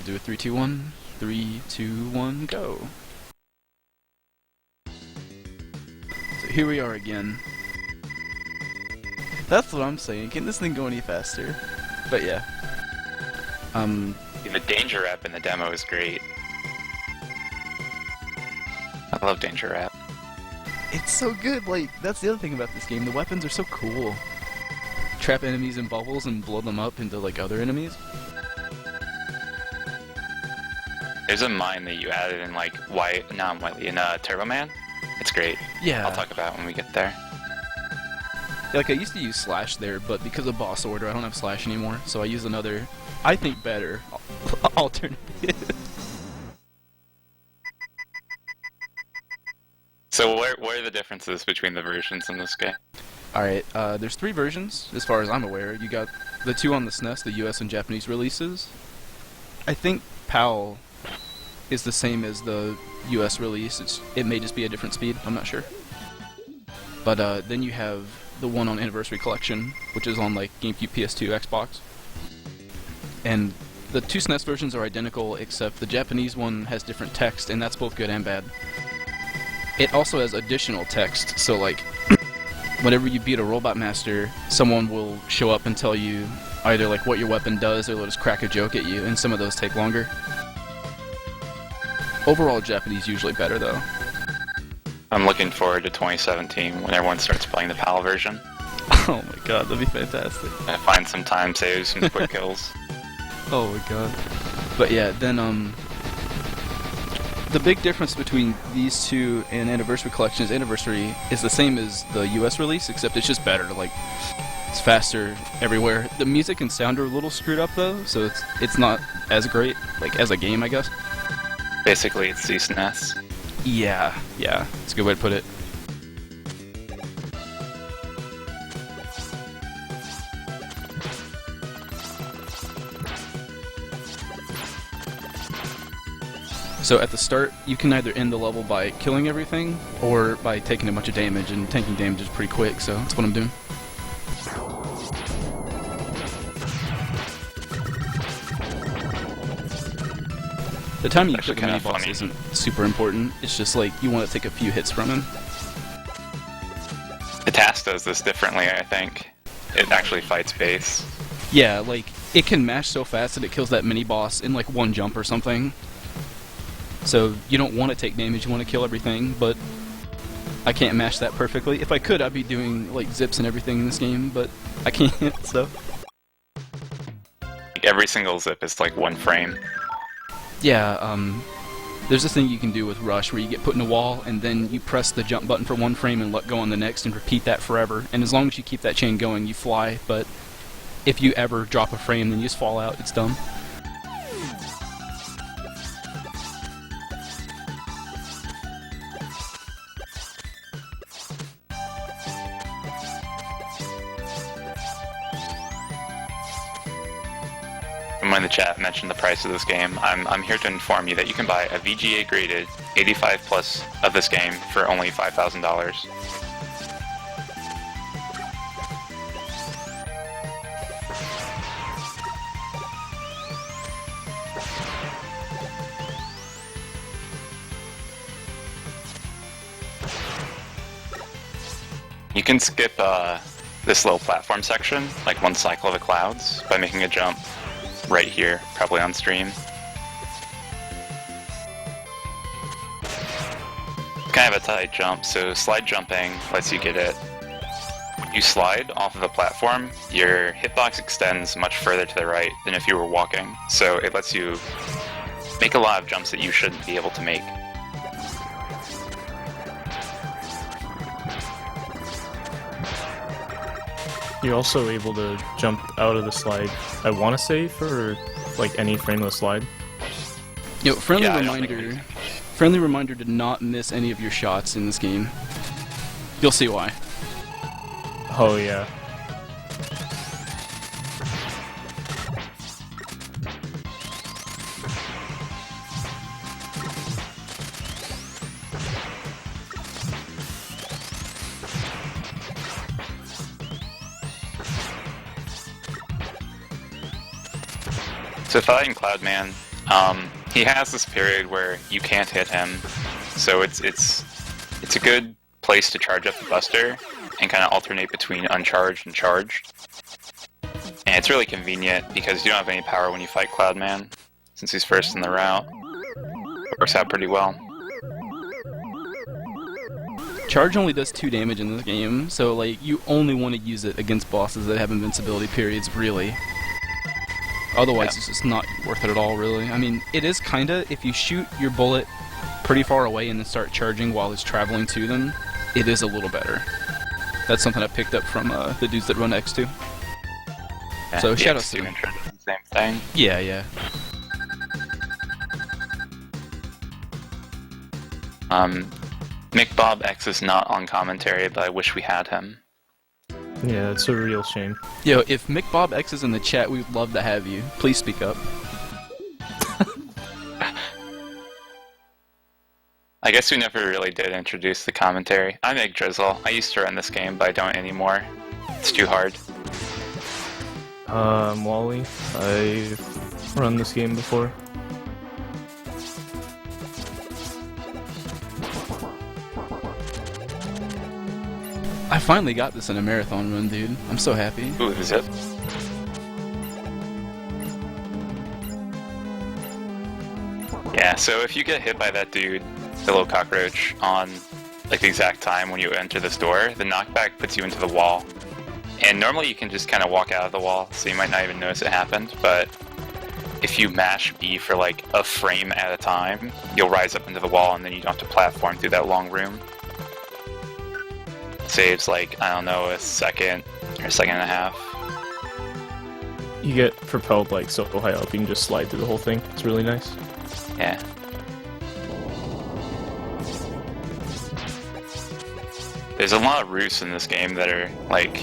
I'll do a 3, 2, 1. 3, 2, 1, go. So here we are again. That's what I'm saying. Can this thing go any faster? But yeah. The danger rap in the demo is great. I love danger rap. It's so good. Like, that's the other thing about this game. The weapons are so cool. Trap enemies in bubbles and blow them up into like other enemies. There's a mine that you added in like Turbo Man. It's great. Yeah. I'll talk about it when we get there. Like, I used to use Slash there, but because of boss order, I don't have Slash anymore. So I use another, I think better, alternative. So what are the differences between the versions in this game? Alright, there's 3 versions, as far as I'm aware. You got the 2 on the SNES, the US and Japanese releases. I think PAL is the same as the US release. It may just be a different speed, I'm not sure. But then you have the one on Anniversary Collection, which is on like GameCube, PS2, Xbox. And the 2 SNES versions are identical, except the Japanese one has different text, and that's both good and bad. It also has additional text, so like, whenever you beat a Robot Master, someone will show up and tell you either like what your weapon does, or they'll just crack a joke at you, and some of those take longer. Overall, Japanese usually better though. I'm looking forward to 2017 when everyone starts playing the PAL version. Oh my god, that'd be fantastic. I find some time saves, some quick kills. Oh my god. But yeah, then the big difference between these 2 and Anniversary Collection is Anniversary is the same as the US release, except it's just better. Like, it's faster everywhere. The music and sound are a little screwed up though, so it's not as great, like as a game, I guess. Basically, it's the SNES. Yeah, it's a good way to put it. So at the start, you can either end the level by killing everything, or by taking a bunch of damage, and taking damage is pretty quick, so that's what I'm doing. The timing you click a mini-boss isn't super important, it's just like, you want to take a few hits from him. The task does this differently, I think. It actually fights base. Yeah, like, it can mash so fast that it kills that mini-boss in like 1 jump or something. So, you don't want to take damage, you want to kill everything, but I can't mash that perfectly. If I could, I'd be doing like zips and everything in this game, but I can't, so... Every single zip is like 1 frame. Yeah, there's this thing you can do with Rush where you get put in a wall and then you press the jump button for 1 frame and let go on the next and repeat that forever. And as long as you keep that chain going, you fly, but if you ever drop a frame, then you just fall out. It's dumb. Someone in the chat mentioned the price of this game. I'm here to inform you that you can buy a VGA graded 85 plus of this game for only $5,000. You can skip this little platform section, like 1 cycle of the clouds, by making a jump right here, probably on stream. Kind of a tight jump, so slide jumping lets you get it. When you slide off of a platform, your hitbox extends much further to the right than if you were walking, so it lets you make a lot of jumps that you shouldn't be able to make. You're also able to jump out of the slide, I want to say, for like any frame of the slide. Yo, friendly Yeah, reminder to not miss any of your shots in this game. You'll see why. Oh yeah. So fighting Cloudman, He has this period where you can't hit him, so it's a good place to charge up the Buster and kind of alternate between uncharged and charged. And it's really convenient because you don't have any power when you fight Cloudman, since he's first in the route. It works out pretty well. Charge only does 2 damage in this game, so like you only want to use it against bosses that have invincibility periods, really. Otherwise, it's just not worth it at all, really. I mean, it is kinda, if you shoot your bullet pretty far away and then start charging while it's traveling to them, it is a little better. That's something I picked up from the dudes that run X2. Yeah, So, the shout out X2 to them. intro does the same thing. Yeah. Mick Bob X is not on commentary, but I wish we had him. Yeah, it's a real shame. Yo, if Mick Bob X is in the chat, we'd love to have you. Please speak up. I guess we never really did introduce the commentary. I'm Egg Drizzle. I used to run this game, but I don't anymore. It's too hard. I'm Wally. I've run this game before. I finally got this in a marathon run, dude. I'm so happy. Ooh, is it? Yeah, so if you get hit by that dude, the little cockroach, on like the exact time when you enter this door, the knockback puts you into the wall. And normally you can just kind of walk out of the wall, so you might not even notice it happened, but if you mash B for like a frame at a time, you'll rise up into the wall and then you don't have to platform through that long room. Saves like, I don't know, a second or a second and a half. You get propelled like so high up, you can just slide through the whole thing. It's really nice. Yeah. There's a lot of roofs in this game that are like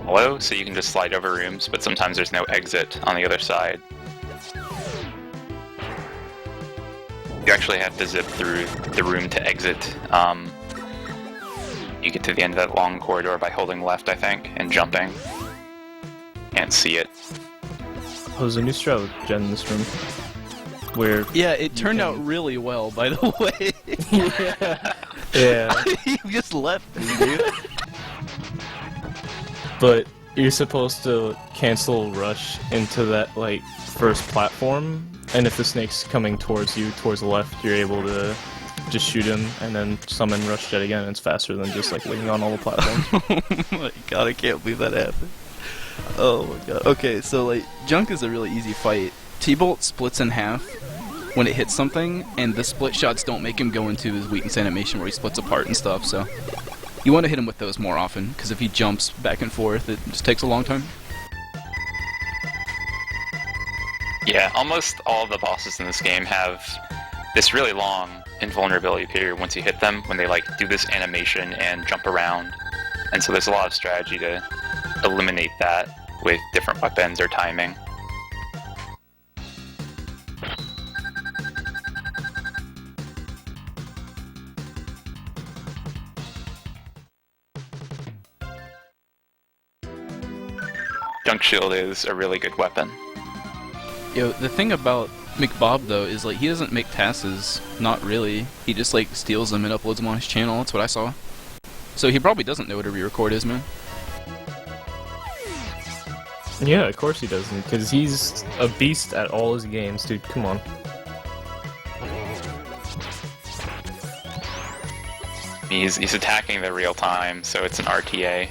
hollow, so you can just slide over rooms, but sometimes there's no exit on the other side. You actually have to zip through the room to exit. You get to the end of that long corridor by holding left, I think, and jumping. Can't see it. Oh, there's a new strategy in this room. Where Yeah, it turned out really well, by the way. yeah. You just left me, dude. But you're supposed to cancel rush into that like first platform, and if the snake's coming towards you, towards the left, you're able to just shoot him and then summon rush jet again. And it's faster than just like waiting on all the platforms. Oh my god, I can't believe that happened. Oh my god. Okay, so like, Junk is a really easy fight. T-Bolt splits in half when it hits something, and the split shots don't make him go into his weakness animation where he splits apart and stuff, so you want to hit him with those more often, because if he jumps back and forth, it just takes a long time. Yeah, almost all of the bosses in this game have this really long invulnerability period once you hit them, when they like do this animation and jump around. And so there's a lot of strategy to eliminate that with different weapons or timing. Junk Shield is a really good weapon. Yo, the thing about McBob though is like he doesn't make tasks, not really. He just like steals them and uploads them on his channel. That's what I saw. So he probably doesn't know what a re-record is, man. Yeah, of course he doesn't, because he's a beast at all his games, dude. Come on. He's attacking the real time, so it's an RTA.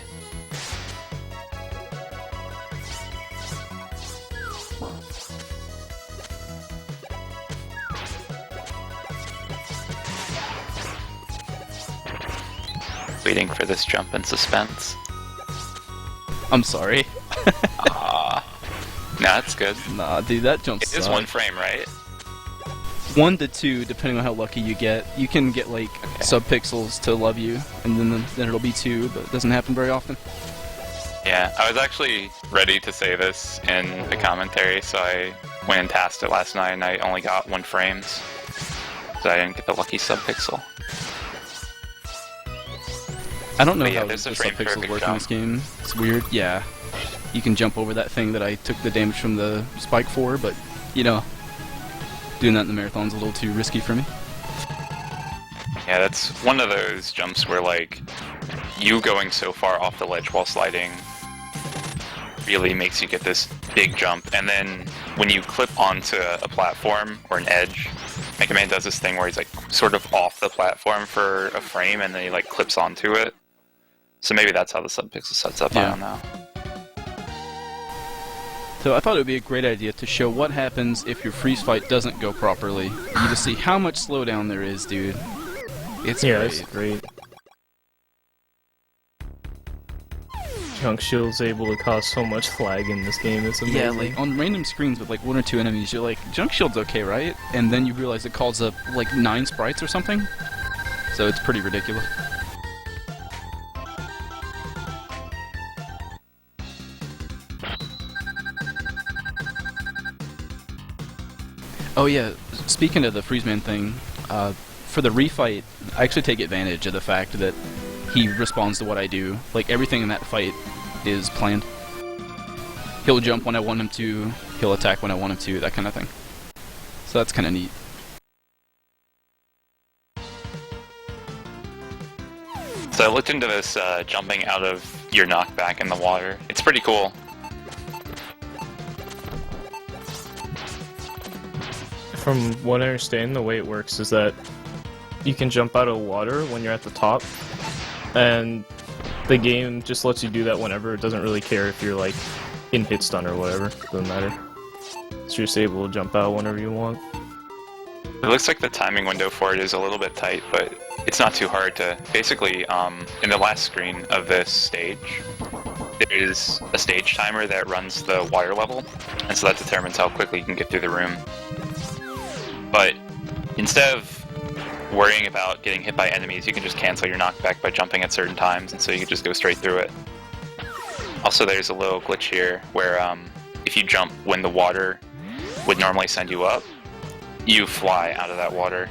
Waiting for this jump in suspense. I'm sorry. Nah, it's good. Nah, dude, that jump It is sucked. 1 frame, right? 1 to 2, depending on how lucky you get. You can get like subpixels to love you, and then it'll be 2, but it doesn't happen very often. Yeah, I was actually ready to say this in the commentary, so I went and tasked it last night, and I only got 1 frame, so I didn't get the lucky subpixel. I don't know But yeah, how the there's a frame subpixels perfect work in jump. this game. It's weird. Yeah, you can jump over that thing that I took the damage from the spike for, but you know, Doing that in the marathon's a little too risky for me. Yeah, that's one of those jumps where, like, you going so far off the ledge while sliding really makes you get this big jump, and then when you clip onto a platform or an edge, Mega Man does this thing where he's like sort of off the platform for a frame and then he like clips onto it. So maybe that's how the subpixel sets up, Yeah. I don't know. So I thought it would be a great idea to show what happens if your freeze fight doesn't go properly. You just see how much slowdown there is, dude. It's Yeah, great. it's great. Junk Shield's able to cause so much lag in this game, it's amazing. Yeah, like on random screens with like 1 or 2 enemies, you're like, Junk Shield's okay, right? And then you realize it calls up like 9 sprites or something. So it's pretty ridiculous. Oh yeah, speaking of the Freezeman thing, for the refight, I actually take advantage of the fact that he responds to what I do. Like, everything in that fight is planned. He'll jump when I want him to, he'll attack when I want him to, that kind of thing. So that's kind of neat. So I looked into this jumping out of your knockback in the water. It's pretty cool. From what I understand, the way it works is that you can jump out of water when you're at the top, and the game just lets you do that whenever. It doesn't really care if you're like in hit stun or whatever. Doesn't matter. So you're just able to jump out whenever you want. It looks like the timing window for it is a little bit tight, but it's not too hard to... Basically, in the last screen of this stage, there is a stage timer that runs the water level, and so that determines how quickly you can get through the room. But instead of worrying about getting hit by enemies, you can just cancel your knockback by jumping at certain times, and so you can just go straight through it. Also, there's a little glitch here where if you jump when the water would normally send you up, you fly out of that water.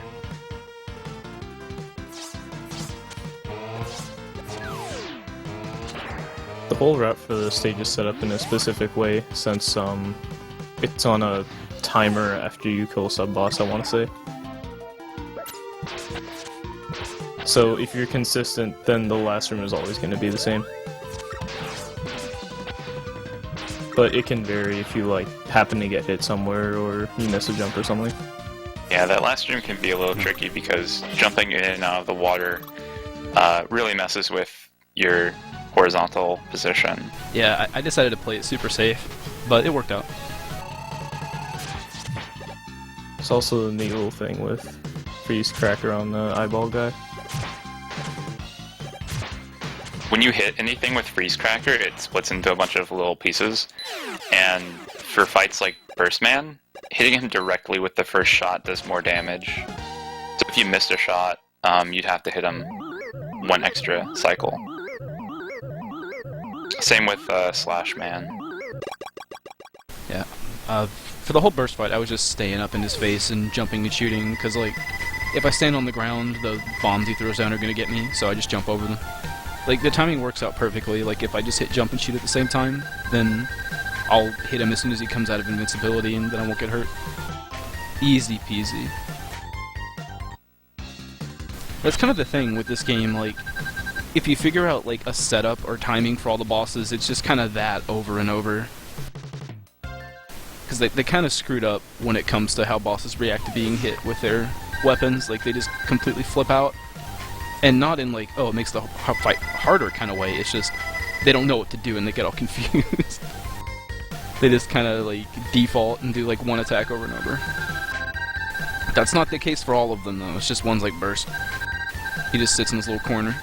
The whole route for the stage is set up in a specific way, since it's on a timer after you kill a sub-boss, I want to say. So if you're consistent, then the last room is always going to be the same. But it can vary if you like happen to get hit somewhere or you miss a jump or something. Yeah, that last room can be a little tricky because jumping in and out of the water really messes with your horizontal position. Yeah, I decided to play it super safe, but it worked out. It's also a neat little thing with freeze cracker on the eyeball guy. When you hit anything with Freeze Cracker, it splits into a bunch of little pieces, and for fights like Burst Man, hitting him directly with the first shot does more damage. So if you missed a shot, you'd have to hit him one extra cycle. Same with Slash Man. Yeah. For the whole burst fight, I was just staying up in his face and jumping and shooting, because, like, if I stand on the ground, the bombs he throws down are going to get me, so I just jump over them. Like, the timing works out perfectly. Like, if I just hit jump and shoot at the same time, then I'll hit him as soon as he comes out of invincibility, and then I won't get hurt. Easy peasy. That's kind of the thing with this game, like, if you figure out, like, a setup or timing for all the bosses, it's just kind of that over and over. Because they kind of screwed up when it comes to how bosses react to being hit with their weapons. Like, they just completely flip out. And not in, like, oh, it makes the fight harder kind of way. It's just, they don't know what to do and they get all confused. They just kind of, like, default and do, like, one attack over and over. That's not the case for all of them, though. It's just ones like Burst. He just sits in his little corner.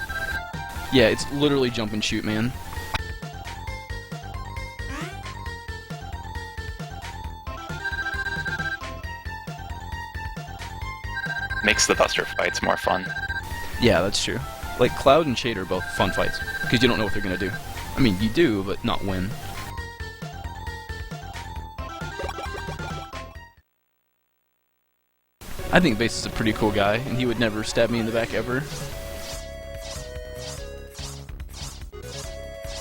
Yeah, it's literally jump and shoot, man. Makes the Buster fights more fun. Yeah, that's true. Like, Cloud and Shade are both fun fights, because you don't know what they're gonna do. I mean, you do, but not when. I think Bass is a pretty cool guy, and he would never stab me in the back ever.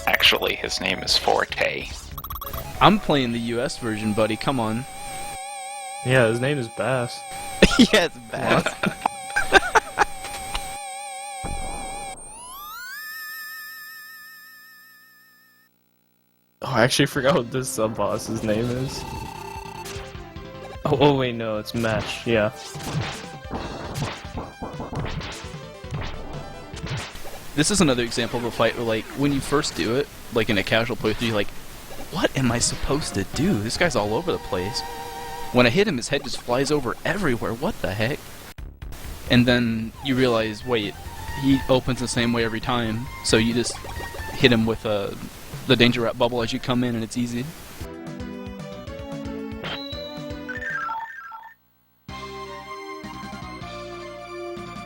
Actually, his name is Forte. I'm playing the US version, buddy, come on. Yeah, his name is Bass. Yeah, it's bad. Oh, I actually forgot what this sub-boss's name is. Oh wait, no, it's Mesh, yeah. This is another example of a fight where, like, when you first do it, like in a casual playthrough, you're like, what am I supposed to do? This guy's all over the place. When I hit him, his head just flies over everywhere. What the heck? And then you realize, wait, he opens the same way every time, so you just hit him with the danger wrap bubble as you come in, and it's easy.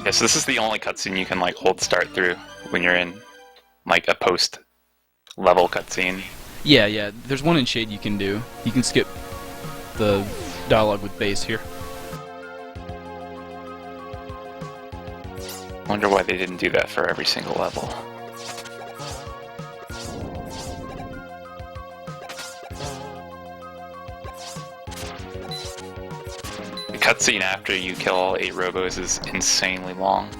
Yeah, so this is the only cutscene you can like hold start through when you're in like a post-level cutscene. Yeah, there's one in Shade you can do. You can skip the dialogue with Base here. I wonder why they didn't do that for every single level. The cutscene after you kill all 8 robos is insanely long.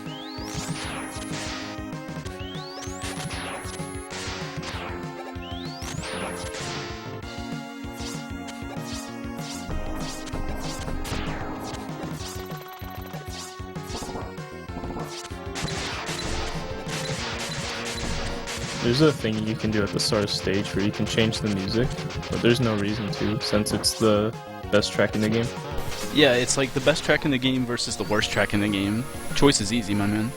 There's a thing you can do at the start of stage where you can change the music, but there's no reason to, since it's the best track in the game. Yeah, it's like the best track in the game versus the worst track in the game. Choice is easy, my man.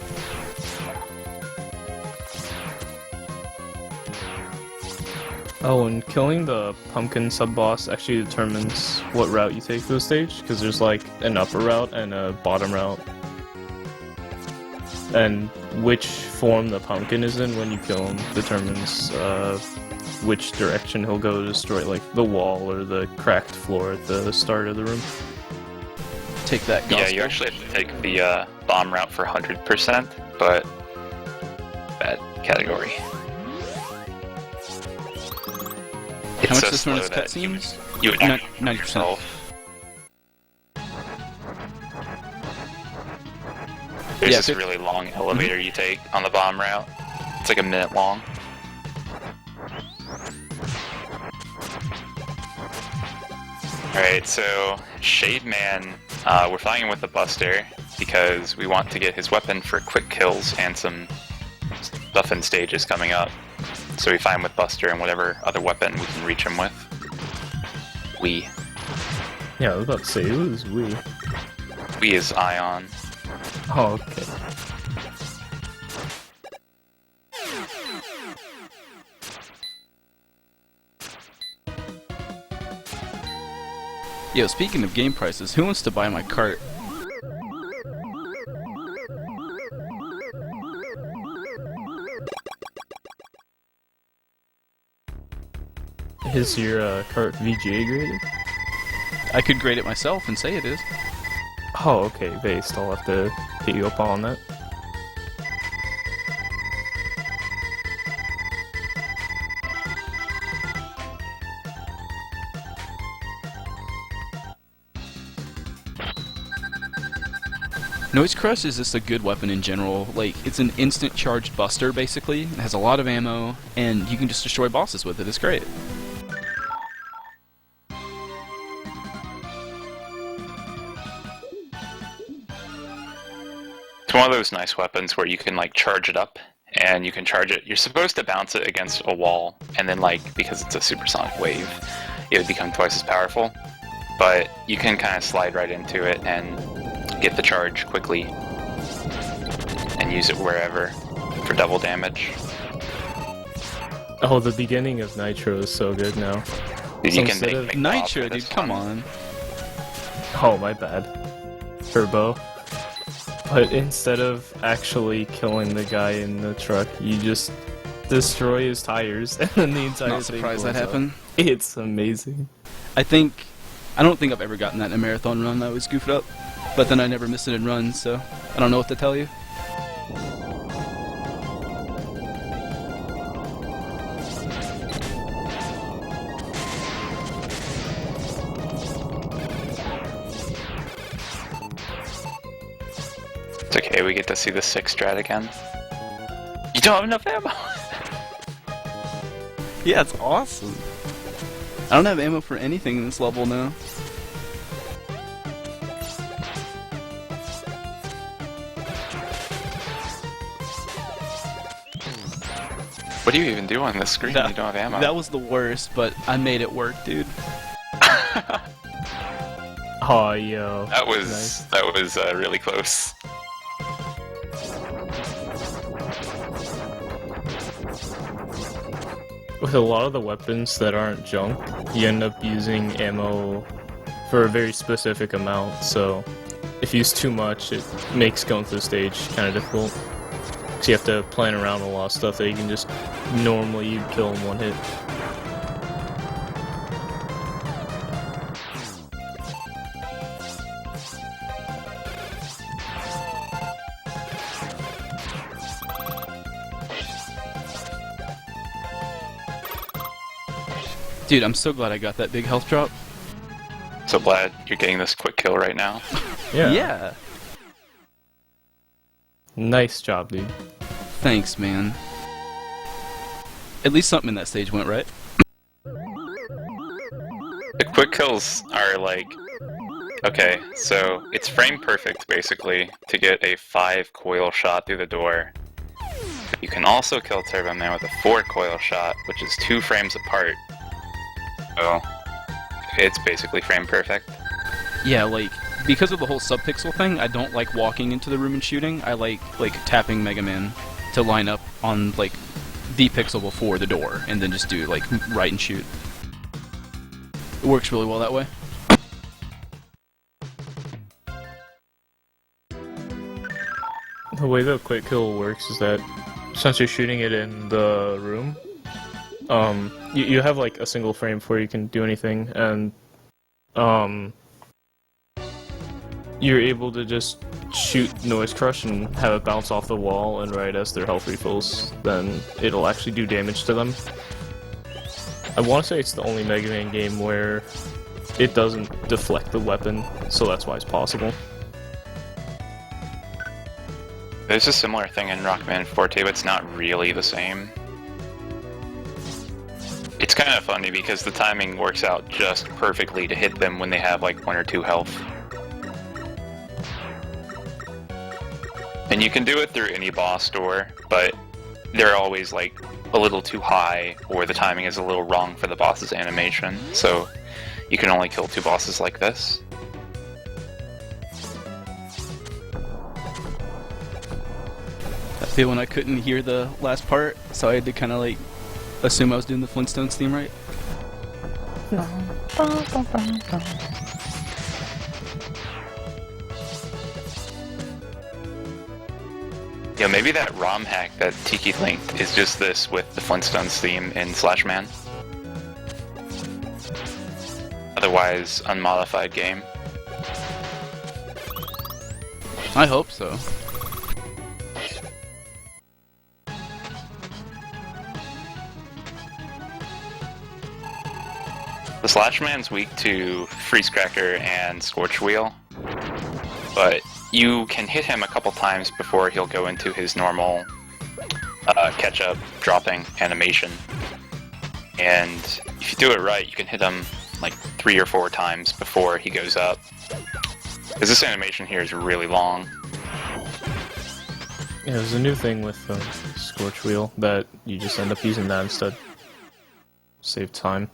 Oh, and killing the pumpkin sub-boss actually determines what route you take for the stage, because there's like an upper route and a bottom route. And which form the pumpkin is in when you kill him determines which direction he'll go to destroy, like the wall or the cracked floor at the start of the room. Take that, gospel. Yeah, you actually have to take the bomb route for 100%, but bad category. How much so this one slow is that cutscenes? you would 90%. There's Yeah, this really long elevator you take on the bomb route. It's like a minute long. Alright, so Shade Man, we're fighting with the Buster because we want to get his weapon for quick kills and some stuff in stages coming up. So we fight him with Buster and whatever other weapon we can reach him with. We. Yeah, I was about to say, who is we? We is Ion. Oh, okay. Yo, speaking of game prices, who wants to buy my cart? Is your cart VGA graded? I could grade it myself and say it is. Oh, okay, based. I'll have to hit you up on that. Noise Crush is just a good weapon in general. Like, it's an instant charged buster, basically. It has a lot of ammo, and you can just destroy bosses with it. It's great. It's one of those nice weapons where you can like charge it up and you can charge it. You're supposed to bounce it against a wall and then like, because it's a supersonic wave, it would become twice as powerful. But you can kind of slide right into it and get the charge quickly and use it wherever for double damage. Oh, the beginning of Nitro is so good now. Dude, So you can instead of make Nitro, for dude, this come one. on. Oh, my bad. Turbo. But instead of actually killing the guy in the truck, you just destroy his tires and then the entire Not thing surprised that blows up. happened. It's amazing. I don't think I've ever gotten that in a marathon run. I was goofed up. But then I never missed it in runs, so I don't know what to tell you. okay, we get to see the 6 strat again. You don't have enough ammo! Yeah, it's awesome. I don't have ammo for anything in this level now. What do you even do on this screen when you don't have ammo? That was the worst, but I made it work, dude. Oh, yo. That was Nice. really close. With a lot of the weapons that aren't junk, you end up using ammo for a very specific amount, so if you use too much, it makes going through the stage kind of difficult. Because you have to plan around a lot of stuff that you can just normally kill in one hit. Dude, I'm so glad I got that big health drop. So glad you're getting this quick kill right now. Yeah. Nice job, dude. Thanks, man. At least something in that stage went right. The quick kills are like... Okay, so it's frame perfect, basically, to get a 5 coil shot through the door. You can also kill Turbo Man with a 4 coil shot, which is 2 frames apart. So, it's basically frame perfect. Yeah, like, because of the whole subpixel thing, I don't like walking into the room and shooting. I like tapping Mega Man to line up on, like, the pixel before the door, and then just do, like, right and shoot. It works really well that way. The way the quick kill works is that since you're shooting it in the room, you have like a single frame before you can do anything, and you're able to just shoot Noise Crush and have it bounce off the wall, and right as their health refills, then it'll actually do damage to them. I want to say it's the only Mega Man game where it doesn't deflect the weapon, so that's why it's possible. There's a similar thing in Rockman Forte, but it's not really the same. It's kind of funny because the timing works out just perfectly to hit them when they have like 1 or 2 health. And you can do it through any boss door, but they're always like a little too high, or the timing is a little wrong for the boss's animation, so you can only kill 2 bosses like this. That bit when I couldn't hear the last part, so I had to kind of like assume I was doing the Flintstones theme right. Yeah, maybe that ROM hack that Tiki linked is just this with the Flintstones theme in Slash Man. Otherwise, unmodified game. I hope so. The Slash Man's weak to Freeze Cracker and Scorch Wheel, but you can hit him a couple times before he'll go into his normal catch-up dropping animation. And if you do it right, you can hit him like 3 or 4 times before he goes up. Because this animation here is really long. Yeah, there's a new thing with the Scorch Wheel that you just end up using that instead. Save time.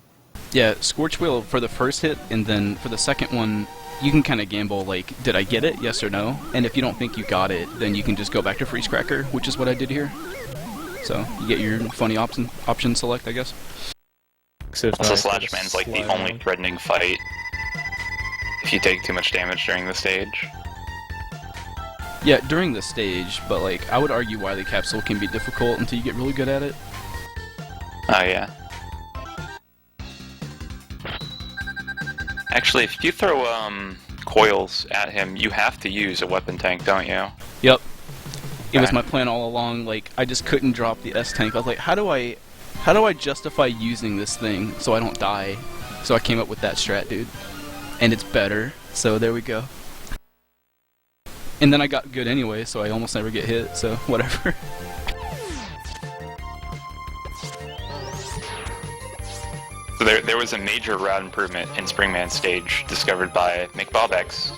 Yeah, Scorch Wheel for the first hit, and then for the second one, you can kind of gamble, like, did I get it, yes or no? And if you don't think you got it, then you can just go back to Freeze Cracker, which is what I did here. So, you get your funny option select, I guess. Also, Slash Man's like the only threatening fight if you take too much damage during the stage. Yeah, during the stage, but like, I would argue Wily Capsule can be difficult until you get really good at it. Oh yeah. Actually, if you throw coils at him, you have to use a weapon tank, don't you? Yep. It was my plan all along. Like, I just couldn't drop the S tank. I was like, how do I justify using this thing so I don't die? So I came up with that strat, dude. And it's better. So there we go. And then I got good anyway, so I almost never get hit, so whatever. So there was a major route improvement in Springman stage discovered by McBobX,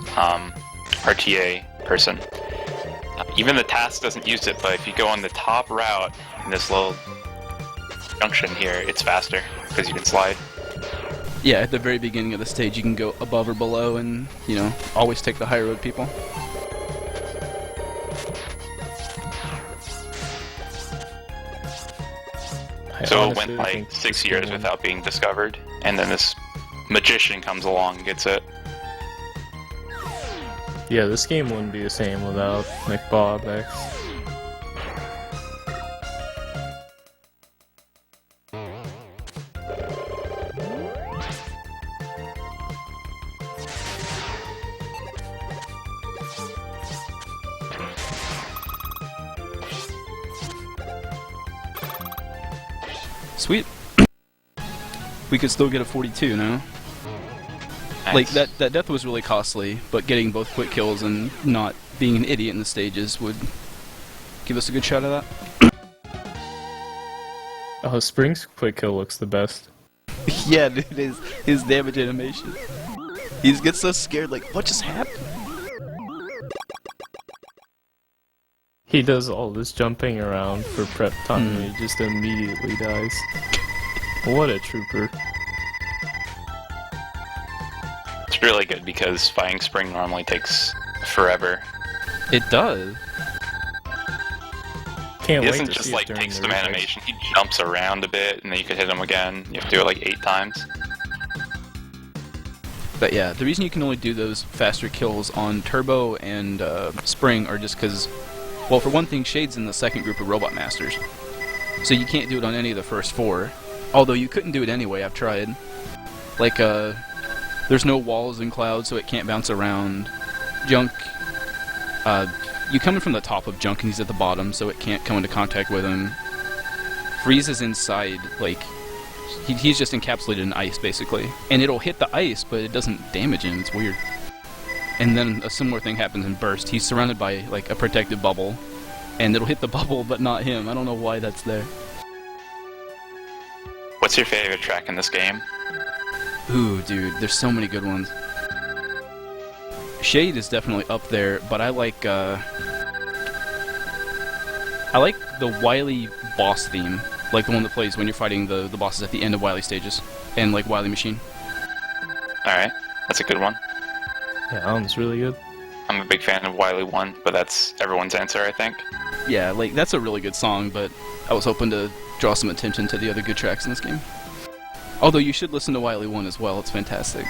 RTA person. Even the task doesn't use it, but if you go on the top route in this little junction here, it's faster because you can slide. Yeah, at the very beginning of the stage, you can go above or below, and always take the high road people. So it went like 6 years without being discovered, and then this magician comes along and gets it. Yeah, this game wouldn't be the same without McBobX. Sweet. We could still get a 42 now. Nice. Like, that death was really costly, but getting both quick kills and not being an idiot in the stages would give us a good shot at that. Oh, Spring's quick kill looks the best. Yeah, dude, his damage animation. He gets so scared, like, what just happened? He does all this jumping around for prep time and he just immediately dies. What a trooper. It's really good because fighting Spring normally takes forever. It does. Can't He wait doesn't to just see it like during take the some retakes. animation, he jumps around a bit and then you could hit him again. You have to do it like 8 times. But yeah, the reason you can only do those faster kills on Turbo and Spring are just because, well, for one thing, Shade's in the second group of Robot Masters. So you can't do it on any of the first 4. Although you couldn't do it anyway, I've tried. Like, there's no walls in Cloud, so it can't bounce around. Junk, you come in from the top of Junk and he's at the bottom, so it can't come into contact with him. Freeze is inside, like, he's just encapsulated in ice, basically. And it'll hit the ice, but it doesn't damage him, it's weird. And then a similar thing happens in Burst. He's surrounded by, like, a protective bubble, and it'll hit the bubble, but not him. I don't know why that's there. What's your favorite track in this game? Ooh, dude, there's so many good ones. Shade is definitely up there, but I like the Wily boss theme, like the one that plays when you're fighting the bosses at the end of Wily stages, and like Wily Machine. Alright, that's a good one. Yeah, that one's really good. I'm a big fan of Wily 1, but that's everyone's answer, I think. Yeah, like that's a really good song, but I was hoping to draw some attention to the other good tracks in this game. Although you should listen to Wily 1 as well, it's fantastic.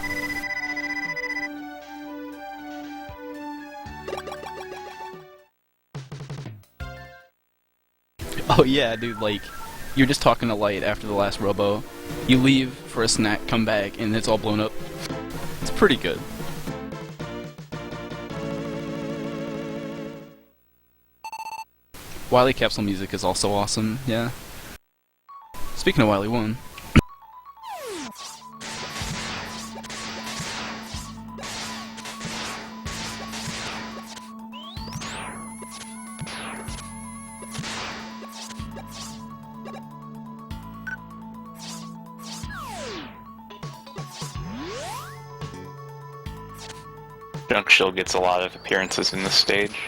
Oh yeah, dude, like, you're just talking to Light after the last Robo. You leave for a snack, come back, and it's all blown up. It's pretty good. Wily capsule music is also awesome, yeah. Speaking of Wily 1. Junk Shield gets a lot of appearances in this stage.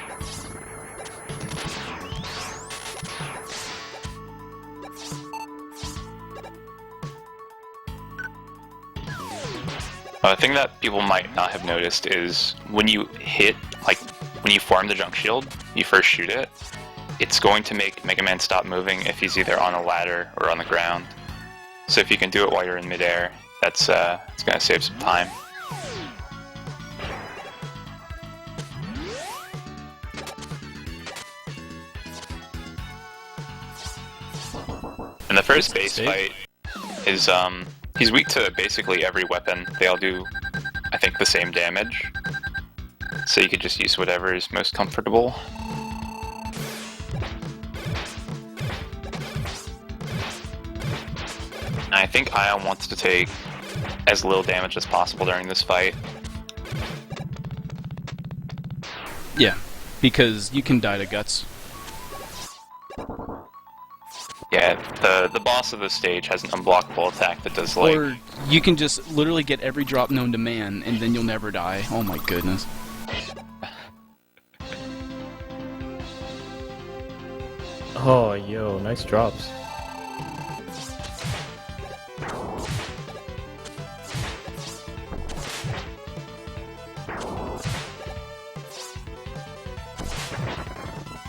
A thing that people might not have noticed is when you hit, like, when you form the Junk Shield, you first shoot it, it's going to make Mega Man stop moving if he's either on a ladder or on the ground. So if you can do it while you're in midair, that's it's going to save some time. And the first base fight is, he's weak to basically every weapon. They all do, I think, the same damage. So you could just use whatever is most comfortable. And I think Ion wants to take as little damage as possible during this fight. Yeah, because you can die to guts. Yeah, the boss of the stage has an unblockable attack that does like... Or you can just literally get every drop known to man, and then you'll never die. Oh my goodness. Oh, yo, nice drops.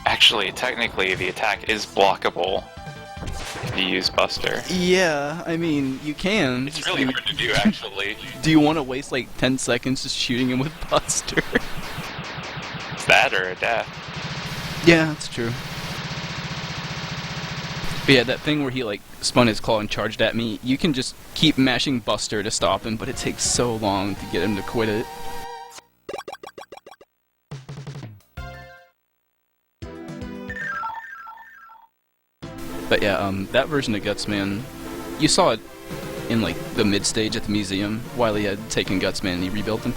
Actually, technically, the attack is blockable if you use Buster. Yeah, I mean, you can. It's really hard to do, actually. Do you want to waste like 10 seconds just shooting him with Buster? It's that or a death. Yeah, that's true. But yeah, that thing where he like spun his claw and charged at me, you can just keep mashing Buster to stop him, but it takes so long to get him to quit it. But yeah, that version of Guts Man, you saw it in like the mid stage at the museum. Wily had taken Guts Man and he rebuilt him.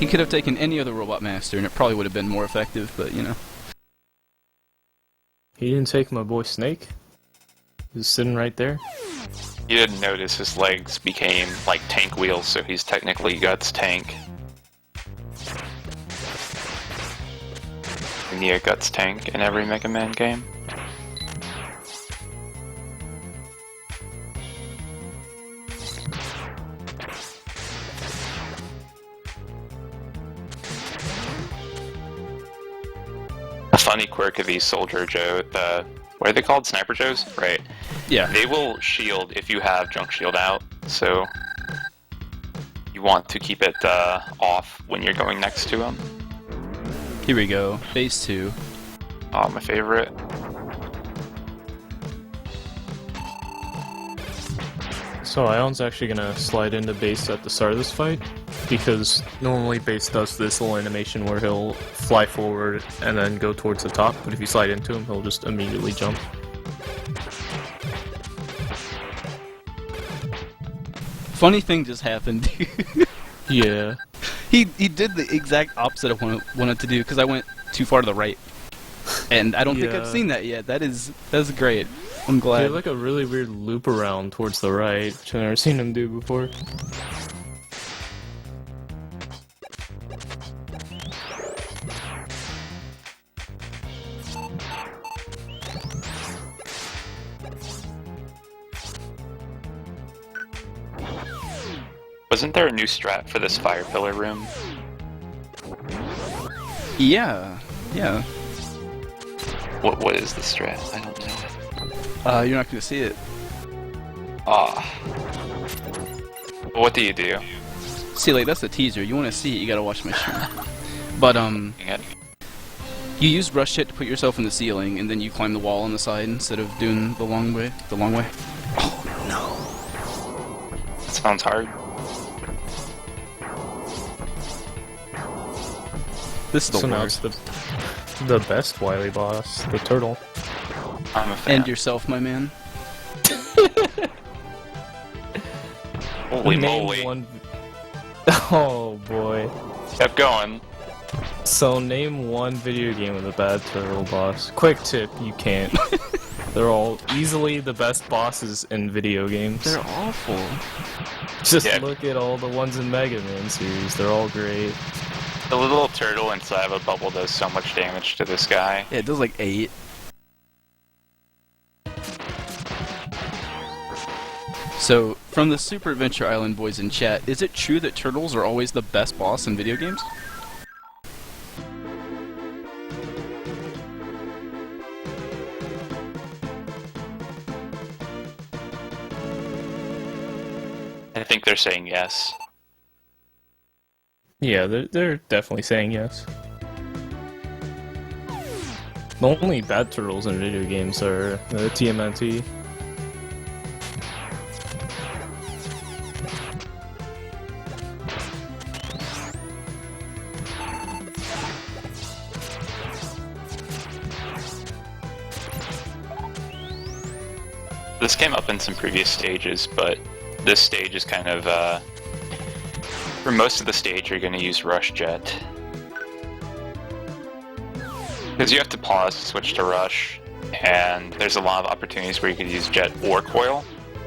He could have taken any other Robot Master and it probably would have been more effective, but you know. He didn't take my boy Snake? He was sitting right there? You didn't notice his legs became like tank wheels, so he's technically Guts Tank. You need a Guts Tank in every Mega Man game. A funny quirk of these Soldier Joe, what are they called? Sniper Joes? Right. Yeah. They will shield if you have Junk Shield out, so you want to keep it off when you're going next to them. Here we go. Phase 2. Oh, my favorite. So Ion's actually gonna slide into base at the start of this fight, because normally base does this little animation where he'll fly forward and then go towards the top, but if you slide into him, he'll just immediately jump. Funny thing just happened. Yeah. He did the exact opposite of what I wanted to do because I went too far to the right. And I don't think I've Yeah. seen that yet. That's great. I'm He glad. had like a really weird loop around towards the right, which I've never seen him do before. Wasn't there a new strat for this Fire Pillar room? Yeah. Yeah. What is the strat? I don't know. You're not gonna see it. Ah. What do you do? See, like, that's the teaser. You want to see it, you gotta watch my stream. But, you use rush hit to put yourself in the ceiling, and then you climb the wall on the side instead of doing the long way. Oh, no. That sounds hard. This is the So now it's worst. the best Wily boss, the turtle. I'm a fan. And yourself, my man. Holy Name moly. one. Oh boy. Kept going. So name one video game with a bad turtle boss. Quick tip, you can't. They're all easily the best bosses in video games. They're awful. Just Yeah. look at all the ones in Mega Man series, they're all great. The little turtle inside of a bubble does so much damage to this guy. Yeah, it does like 8. So, from the Super Adventure Island boys in chat, is it true that turtles are always the best boss in video games? I think they're saying yes. Yeah, they're definitely saying yes. The only bad turtles in video games are the TMNT. This came up in some previous stages, but this stage is kind of, for most of the stage you're going to use Rush Jet. Because you have to pause to switch to rush, and there's a lot of opportunities where you could use jet or coil,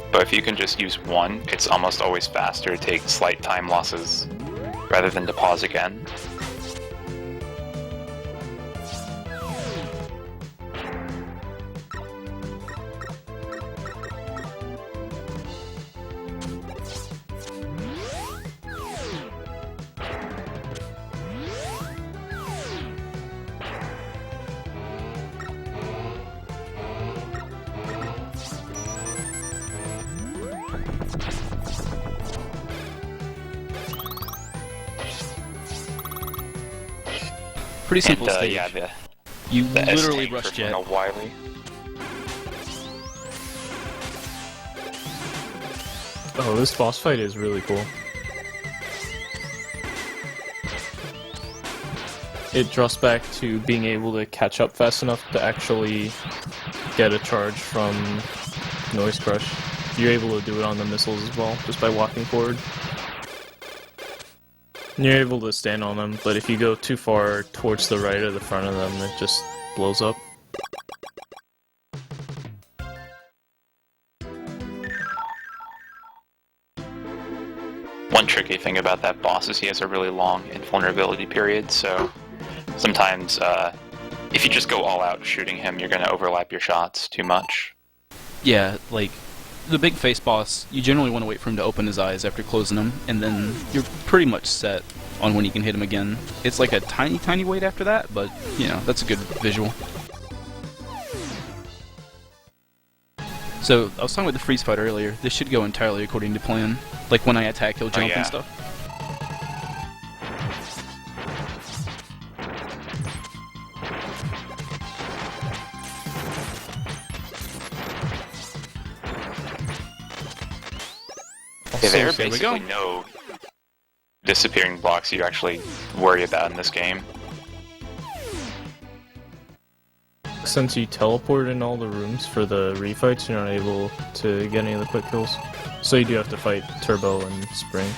but if you can just use one, it's almost always faster to take slight time losses rather than to pause again. Pretty simple And, stage. yeah, You the literally S rush tank jet. for Wily. Oh, this boss fight is really cool. It drops back to being able to catch up fast enough to actually get a charge from Noise Crush. You're able to do it on the missiles as well, just by walking forward. And you're able to stand on them, but if you go too far towards the right or the front of them, it just blows up. One tricky thing about that boss is he has a really long invulnerability period, so sometimes if you just go all out shooting him, you're going to overlap your shots too much. Yeah, like, the big face boss, you generally want to wait for him to open his eyes after closing them, and then you're pretty much set on when you can hit him again. It's like a tiny, tiny wait after that, but, you know, that's a good visual. So, I was talking about the freeze fight earlier. This should go entirely according to plan. Like, when I attack, he'll jump yeah. and stuff. Yeah, there are So, here we go. basically no disappearing blocks you actually worry about in this game. Since you teleport in all the rooms for the refights, you're not able to get any of the quick kills. So you do have to fight Turbo and Spring.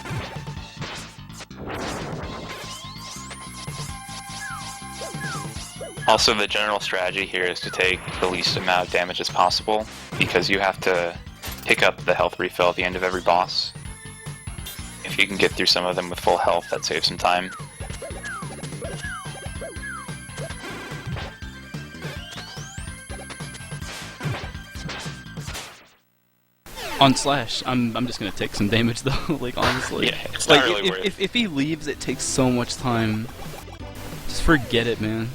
Also, the general strategy here is to take the least amount of damage as possible, because you have to pick up the health refill at the end of every boss. If you can get through some of them with full health, that saves some time. On Slash, I'm just gonna take some damage though, like, honestly. Yeah, it's Like, not really worth it. if he leaves, it takes so much time. Just forget it, man.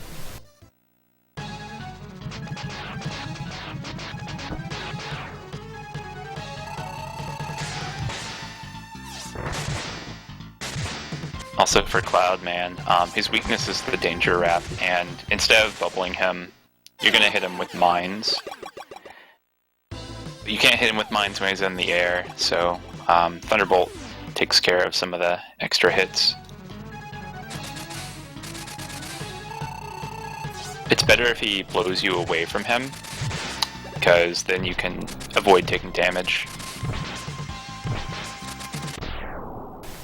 Also for Cloud Man, his weakness is the Danger Wrap, and instead of bubbling him, you're gonna hit him with mines. You can't hit him with mines when he's in the air, so Thunderbolt takes care of some of the extra hits. It's better if he blows you away from him, because then you can avoid taking damage.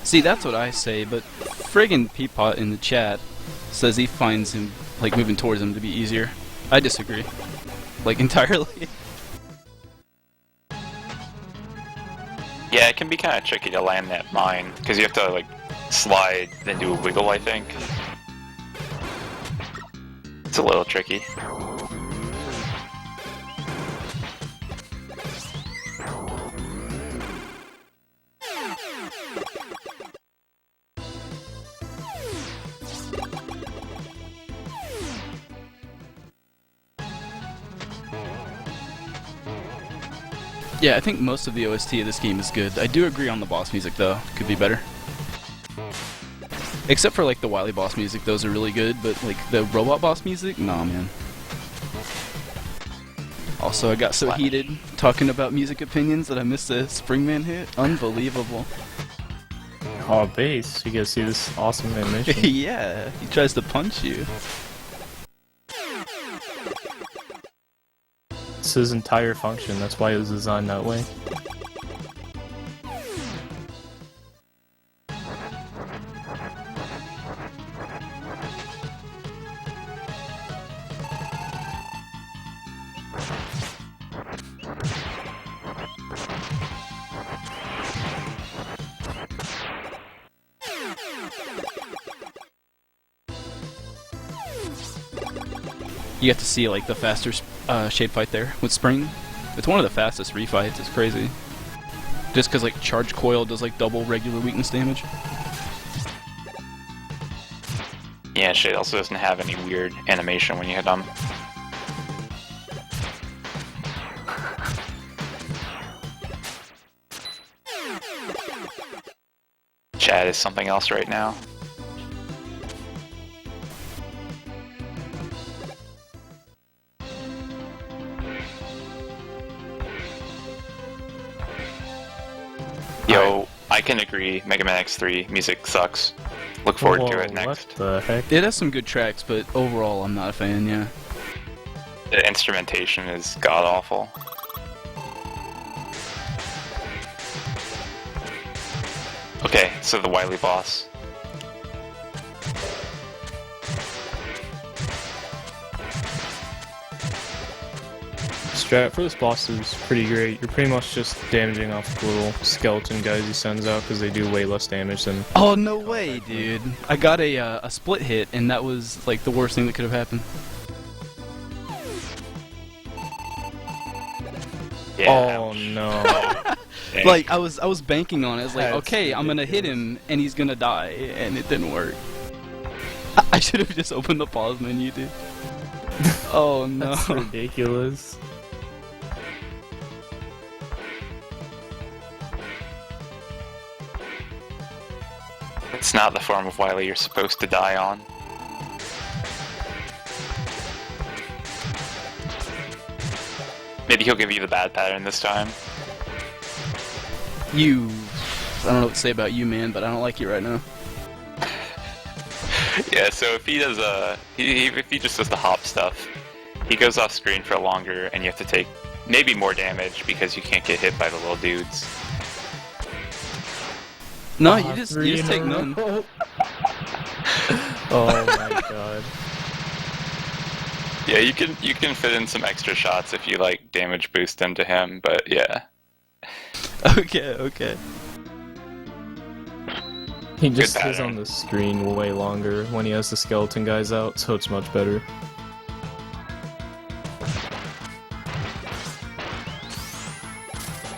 See, that's what I say, but friggin' Peapot in the chat says he finds him, like, moving towards him to be easier. I disagree. Like, entirely. Yeah, it can be kind of tricky to land that mine, because you have to, like, slide, then do a wiggle, I think. It's a little tricky. Yeah, I think most of the OST of this game is good. I do agree on the boss music, though. Could be better. Except for, like, the Wily boss music, those are really good, but, like, the robot boss music? Nah, man. Also, I got so heated talking about music opinions that I missed a Springman hit. Unbelievable. Oh, base. You guys see this awesome animation. Yeah, he tries to punch you. It's his entire function, that's why it was designed that way. You get to see like the faster shade fight there with Spring. It's one of the fastest refights. It's crazy. Just because like charge coil does like double regular weakness damage. Yeah, Shade also doesn't have any weird animation when you hit him. Chad is something else right now. Yo, I can agree, Mega Man X3 music sucks. Look forward to it next. What the heck? It has some good tracks, but overall I'm not a fan, yeah. The instrumentation is god-awful. Okay, so the Wily boss. Strat for this boss is pretty great. You're pretty much just damaging off the little skeleton guys he sends out because they do way less damage than... Oh, no way, dude. I got a split hit, and that was like the worst thing that could have happened. Yeah. Oh no. Like, I was banking on it. I was like, That's okay, I'm gonna hit him, and he's gonna die, and it didn't work. I should have just opened the pause menu, dude. Oh, no. That's ridiculous. It's not the form of Wily you're supposed to die on. Maybe he'll give you the bad pattern this time. I don't know what to say about you, man, but I don't like you right now. Yeah, so if he does if he just does the hop stuff, he goes off screen for longer, and you have to take maybe more damage because you can't get hit by the little dudes. No, you just take none. Oh my god. Yeah, you can fit in some extra shots if you like damage boost into him, but yeah. Okay. He just Good is on the screen way longer when he has the skeleton guys out, so it's much better.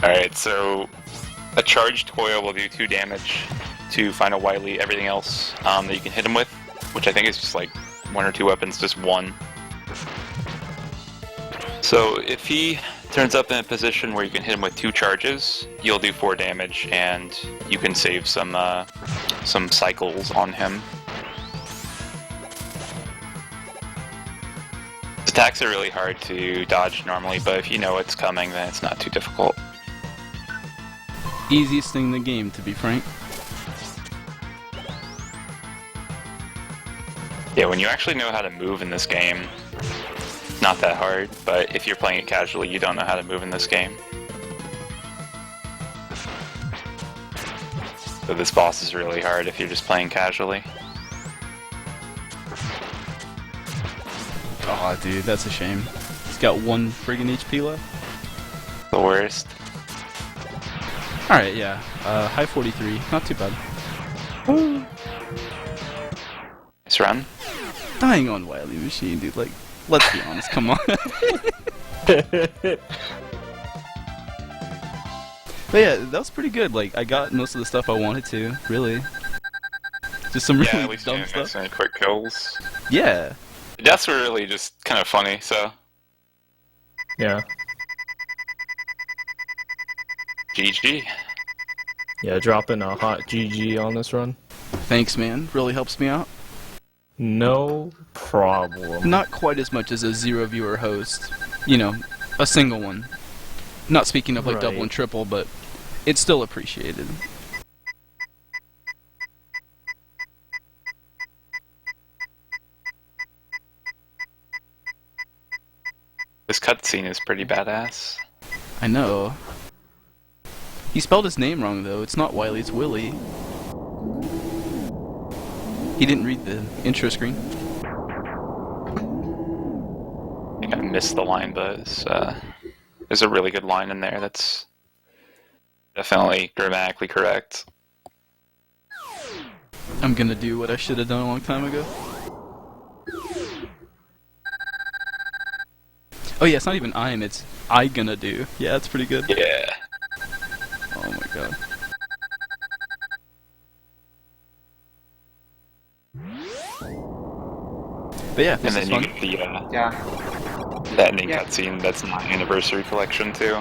Alright, so a charged coil will do 2 damage to final Wily. Everything else that you can hit him with, which I think is just like 1 or 2 weapons, just 1. So if he turns up in a position where you can hit him with 2 charges, you'll do 4 damage, and you can save some cycles on him. His attacks are really hard to dodge normally, but if you know it's coming, then it's not too difficult. Easiest thing in the game, to be frank. Yeah, when you actually know how to move in this game, it's not that hard, but if you're playing it casually, you don't know how to move in this game. So this boss is really hard if you're just playing casually. Aw, dude, that's a shame. He's got 1 friggin' HP left. The worst. Alright, yeah. High 43. Not too bad. Nice run. Dying on Wily Machine, dude. Like, let's be honest. Come on. But yeah, that was pretty good. Like, I got most of the stuff I wanted to, really. Just some Yeah, really at least dumb you didn't miss stuff. any quick kills. Yeah. The deaths were really just kind of funny, so Yeah. GG. Yeah, dropping a hot GG on this run. Thanks, man. Really helps me out. No problem. Not quite as much as a 0 viewer host. You know, a single one. Not speaking of like double Right. and triple, but it's still appreciated. This cutscene is pretty badass. I know. He spelled his name wrong though. It's not Wily, it's Willy. He didn't read the intro screen. I think I missed the line, but there's a really good line in there that's definitely grammatically correct. I'm gonna do what I should have done a long time ago. Oh yeah, it's not even I'm, it's I gonna do. Yeah, that's pretty good. Yeah. Oh my god. But yeah, this And is then you fun. get the Yeah. that ending Yeah. cutscene that's my anniversary collection too.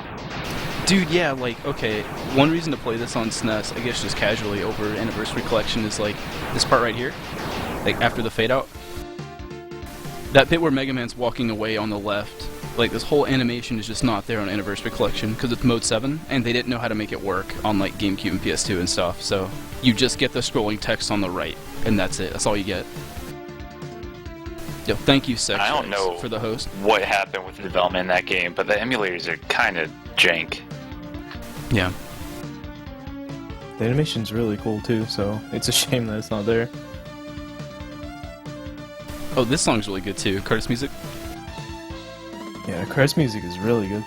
Dude, yeah, like, okay, one reason to play this on SNES, I guess just casually over Anniversary Collection, is like this part right here, like after the fade out. That bit where Mega Man's walking away on the left, like this whole animation is just not there on Anniversary Collection because it's Mode 7, and they didn't know how to make it work on like GameCube and PS2 and stuff, so you just get the scrolling text on the right, and that's it, that's all you get. Yo, thank you, Sex I don't Rights, know for the host. what happened with the development in that game, but the emulators are kind of jank. Yeah. The animation's really cool too, so it's a shame that it's not there. Oh, this song's really good too, Curtis music. Yeah, Crash music is really good.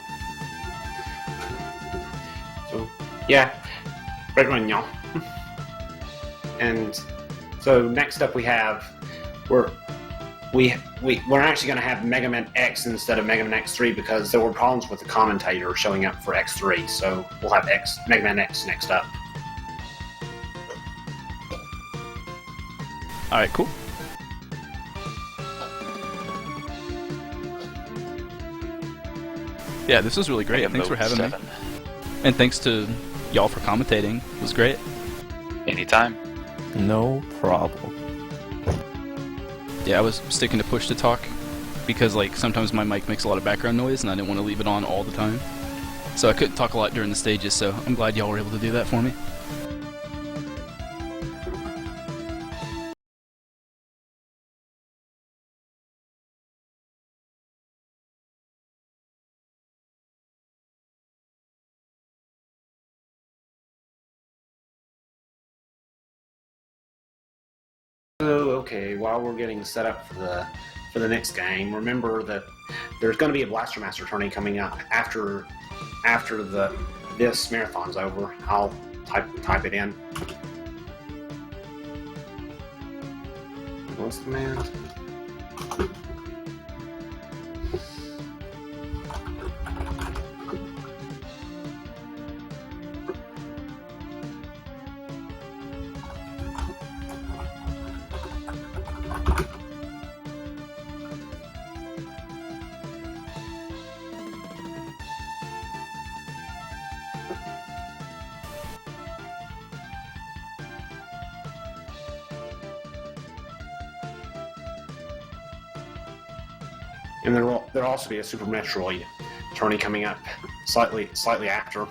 So, yeah, red one, y'all. And so next up we have we're actually going to have Mega Man X instead of Mega Man X3 because there were problems with the commentator showing up for X3. So we'll have Mega Man X next up. All right, cool. Yeah, this was really great. Yeah, Thanks for Mode having me. 7. And thanks to y'all for commentating. It was great. Anytime. No problem. Yeah, I was sticking to push to talk because like sometimes my mic makes a lot of background noise and I didn't want to leave it on all the time. So I couldn't talk a lot during the stages, so I'm glad y'all were able to do that for me. So okay, while we're getting set up for the next game, remember that there's going to be a Blaster Master tourney coming up after this marathon's over. I'll type it in. What's the command? And there'll also be a Super Metroid tourney coming up slightly after.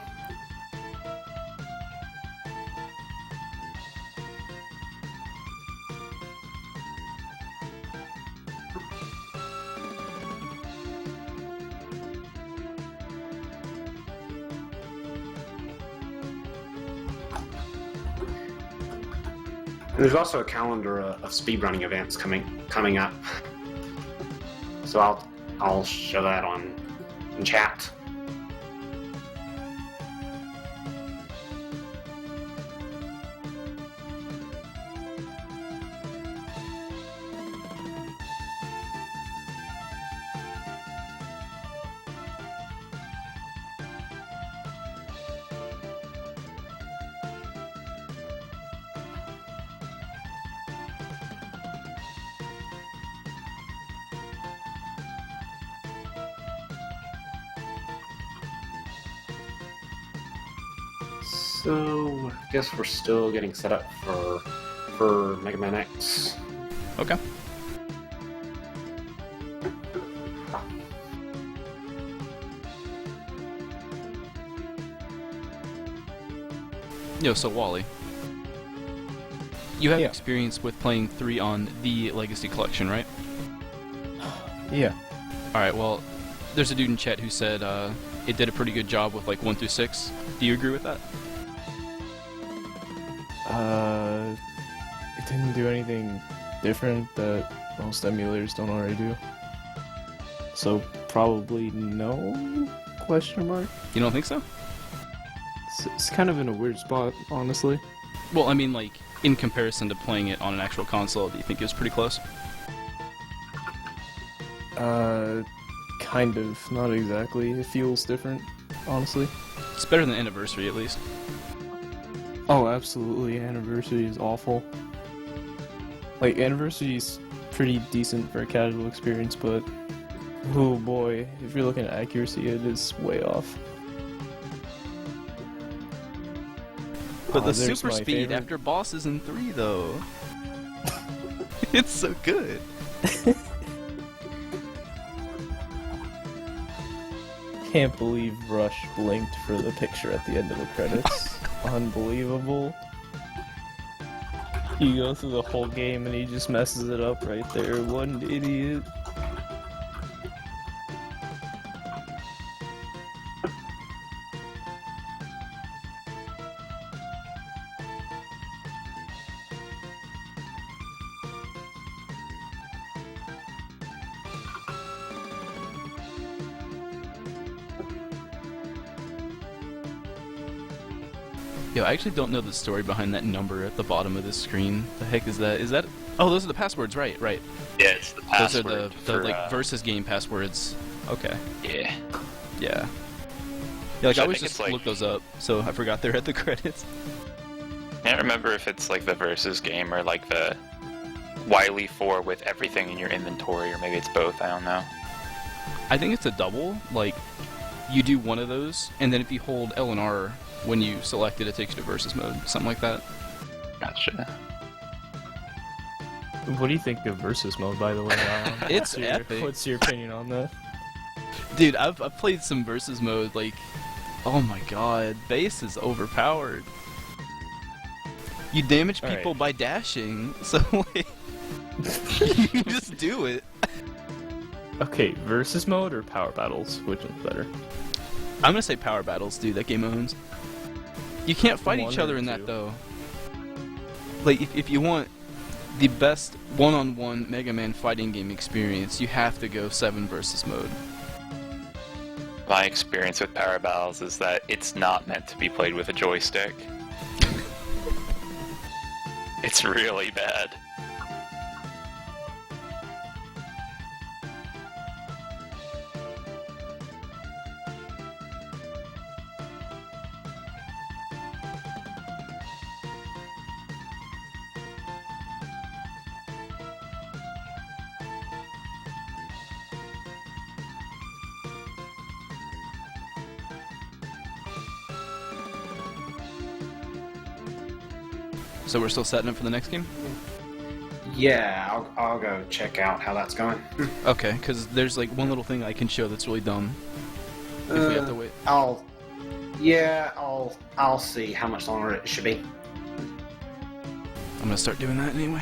And there's also a calendar of speedrunning events coming up. So I'll show that in chat. So I guess we're still getting set up for Mega Man X. Okay. Yo, so Wally, you have Yeah. experience with playing 3 on the Legacy Collection, right? Yeah. Alright, well, there's a dude in chat who said it did a pretty good job with like 1 through 6. Do you agree with that? It didn't do anything different that most emulators don't already do. So probably no? Question mark. You don't think so? It's kind of in a weird spot, honestly. Well, I mean, like, in comparison to playing it on an actual console, do you think it was pretty close? Kind of. Not exactly. It feels different, honestly. It's better than Anniversary, at least. Oh, absolutely. Anniversary is awful. Like, Anniversary is pretty decent for a casual experience, but oh boy, if you're looking at accuracy, it is way off. But the there's super my speed favorite. after bosses in 3, though. It's so good. Can't believe Rush blinked for the picture at the end of the credits. Unbelievable. You go through the whole game and he just messes it up right there. What an idiot. Yo, I actually don't know the story behind that number at the bottom of this screen. The heck is that? Is that... Oh, those are the passwords, right, right. Yeah, it's the Those password. are the for, like, versus game passwords. Okay. Yeah. Yeah. Yeah, like, So I I always think just it's like- looked those up, so I forgot they're at the credits. Can't remember if it's like the versus game or like the Wily 4 with everything in your inventory, or maybe it's both. I don't know. I think it's a double. Like, you do one of those, and then if you hold L and R when you select it, it takes you to versus mode. Something like that. Gotcha. What do you think of versus mode, by the way? It's What's your- epic. What's your opinion on that? Dude, I've played some versus mode, like, oh my god, base is overpowered. You damage All people right. by dashing, so like, you just do it. Okay, versus mode or power battles? Which is better? I'm gonna say power battles, dude. That game owns. You can't fight One each or other in that two? though. Like, if you want the best one-on-one Mega Man fighting game experience, you have to go 7 versus mode. My experience with Power Battles is that it's not meant to be played with a joystick. It's really bad. So we're still setting up for the next game? Yeah, I'll go check out how that's going. Okay, because there's like one little thing I can show that's really dumb. If we have to wait. I'll see how much longer it should be. I'm gonna start doing that anyway.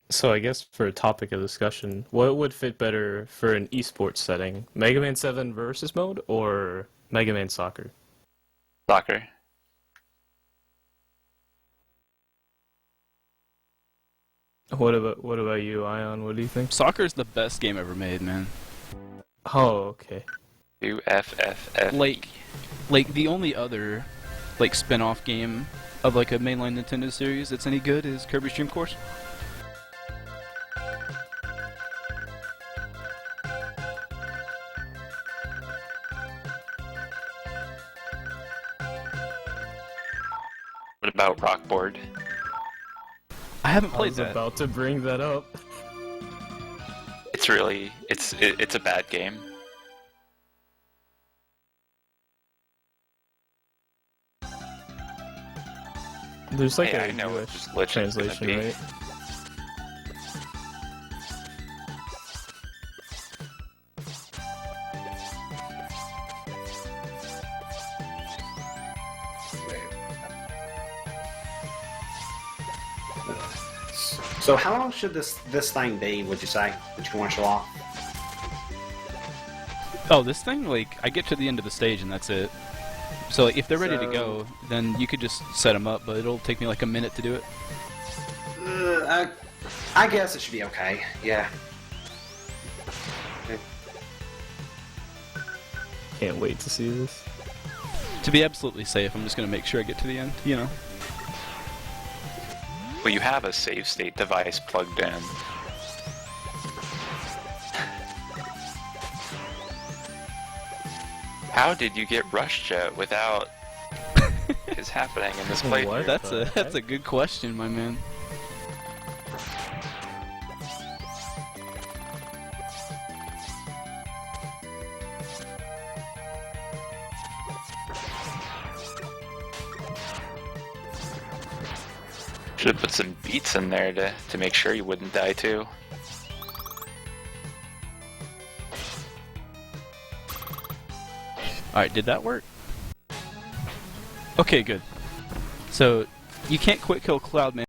So I guess for a topic of discussion, what would fit better for an esports setting? Mega Man 7 versus mode or Mega Man Soccer? Soccer. What about you, Ion? What do you think? Soccer's the best game ever made, man. Oh, okay. UFFF. Like the only other like spin-off game of like a mainline Nintendo series that's any good is Kirby's Dream Course. What about Rockboard? I haven't I played was that. about to bring that up. It's really it's a bad game. There's like Hey, a I know what US this glitch is gonna translation, be. right? So how long should this thing be, would you say, that you want to show off? Oh, this thing, like, I get to the end of the stage and that's it. So like, if they're ready to So- go, then you could just set them up, but it'll take me like a minute to do it. I guess it should be okay, yeah. Can't wait to see this. To be absolutely safe, I'm just gonna make sure I get to the end, you know? Well, you have a save state device plugged in. How did you get Rush Jet without is happening in this playthrough? What? That's a good question, my man. Should have put some beats in there to make sure you wouldn't die too. Alright, did that work? Okay, good. So, you can't quit kill Cloudman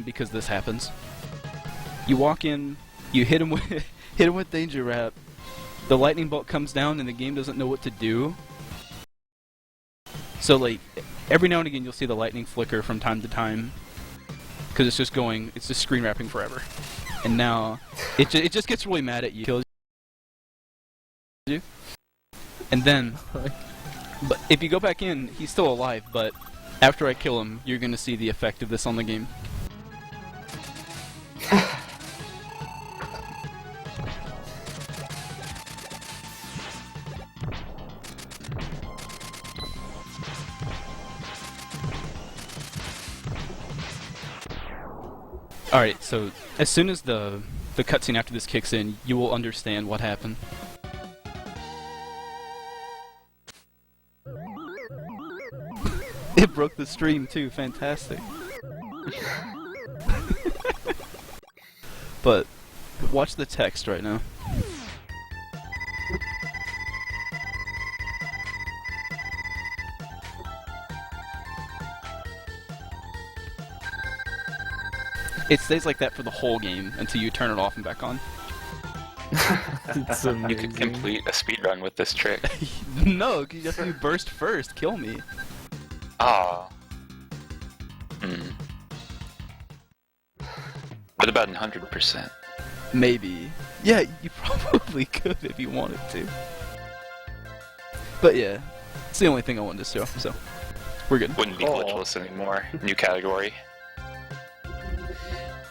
because this happens. You walk in, you hit him with hit him with Danger Wrap, the lightning bolt comes down and the game doesn't know what to do. So like, every now and again you'll see the lightning flicker from time to time, because it's just screen wrapping forever. And now, it just gets really mad at you. Kills you. And then, but if you go back in, he's still alive, but after I kill him, you're gonna see the effect of this on the game. Alright, so as soon as the cutscene after this kicks in, you will understand what happened. It broke the stream too, fantastic. But watch the text right now. It stays like that for the whole game until you turn it off and back on. It's You amazing. could complete a speedrun with this trick. No, 'cause you have to do burst first. Kill me. Ah. Hmm. What about 100%? Maybe. Yeah, you probably could if you wanted to. But yeah, it's the only thing I wanted to show, so we're good. Wouldn't be Oh. glitchless anymore. New category.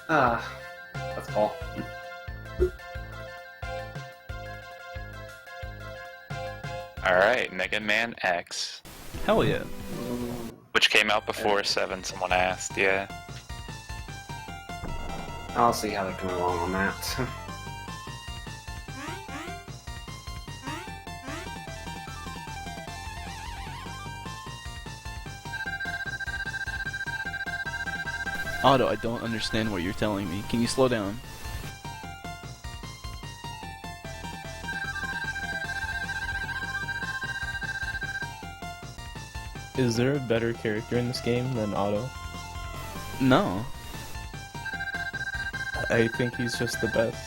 That's cool. Alright, Mega Man X. Hell yeah. Which came out before 7, someone asked, yeah. I'll see how they come along on that. Otto, I don't understand what you're telling me. Can you slow down? Is there a better character in this game than Otto? No. I think he's just the best.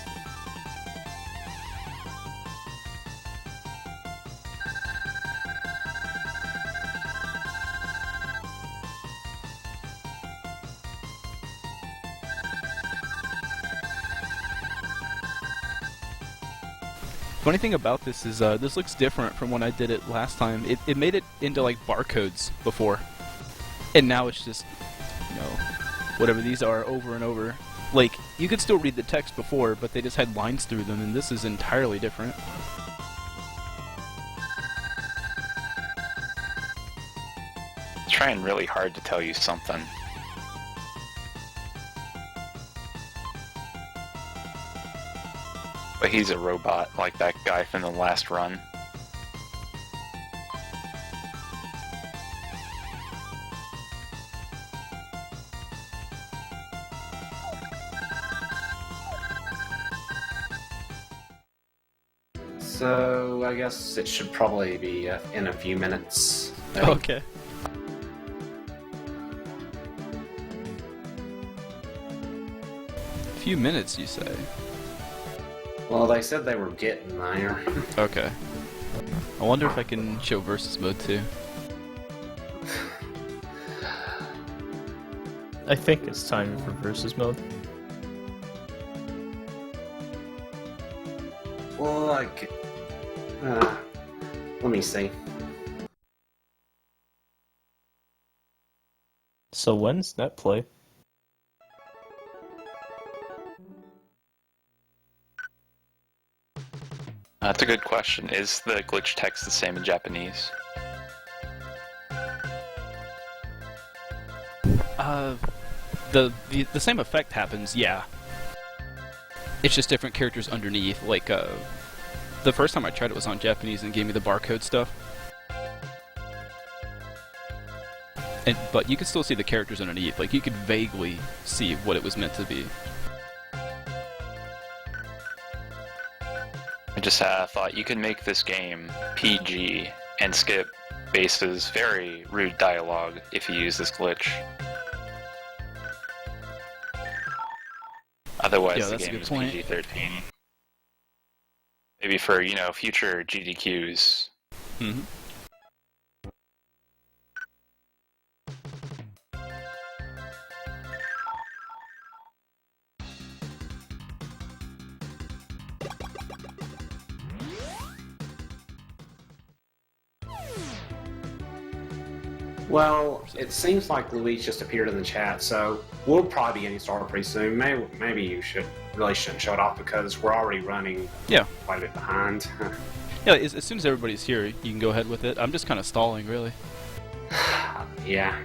Funny thing about this is this looks different from when I did it last time. It made it into like barcodes before. And now it's just, you know, whatever these are over and over. Like, you could still read the text before, but they just had lines through them, and this is entirely different. Trying really hard to tell you something. But he's a robot, like that guy from the last run. So I guess it should probably be in a few minutes. maybe. Okay. A few minutes, you say? Well, they said they were getting there. Okay. I wonder if I can show versus mode too. I think it's time for versus mode. like. Let me see. So when's NetPlay? That's a good question. Is the glitch text the same in Japanese? The same effect happens, yeah. It's just different characters underneath. Like, the first time I tried it was on Japanese and it gave me the barcode stuff. But you could still see the characters underneath. Like, you could vaguely see what it was meant to be. I just thought you could make this game PG and skip Base's very rude dialogue if you use this glitch. Otherwise, Yeah, the that's a game good is point. PG-13. Maybe for, future GDQs. Mm-hmm. Well, it seems like Luis just appeared in the chat, so we'll probably be getting started pretty soon. Maybe you shouldn't show it off because we're already running quite a bit behind. Yeah, as soon as everybody's here, you can go ahead with it. I'm just kind of stalling, really. Yeah.